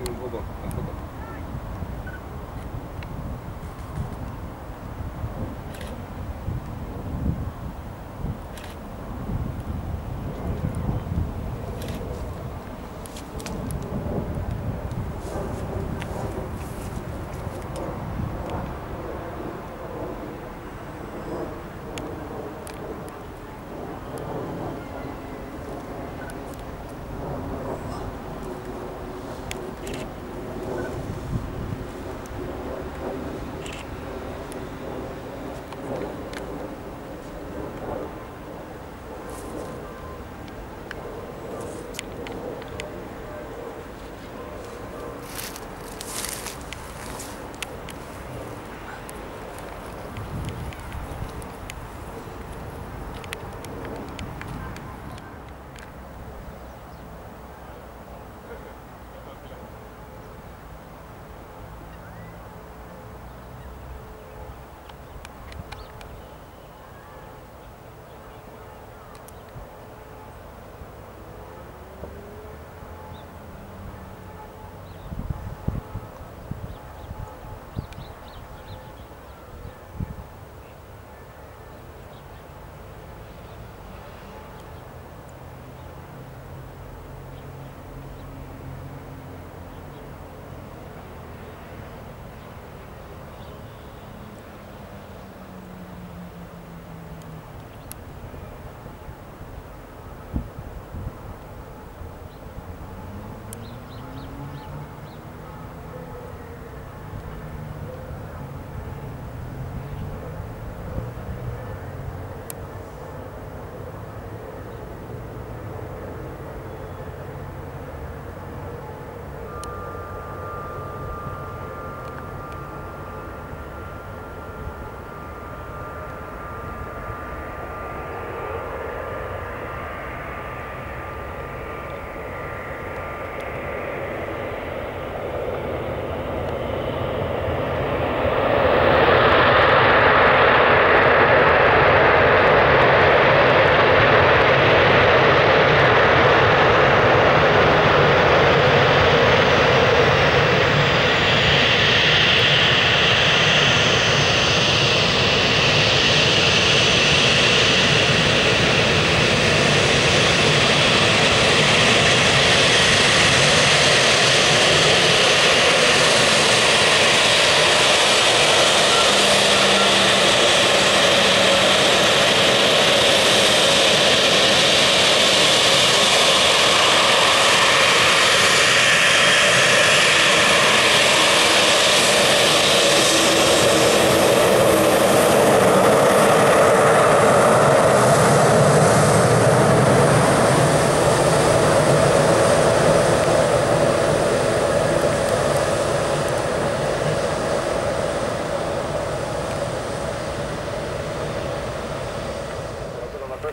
الوضع الخطأ.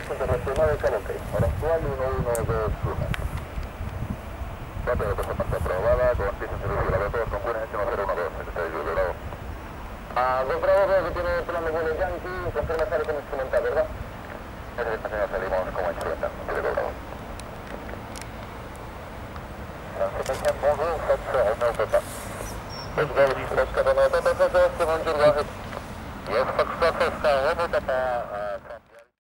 Internacional de Calocay, hora actual 1121. Dato de pasaporte aprobada, con pieza en servicio laboratorio, con buena gestión 012, Secretario de Dorado. Comprador que tiene plan de vuelo Yankee, confirma sale como instrumental, ¿verdad? Desde esta señora salimos como instrumental, de Dorado. Transportation bonjour, 709 Let's go, let's go, bonjour, yes, Fox 4,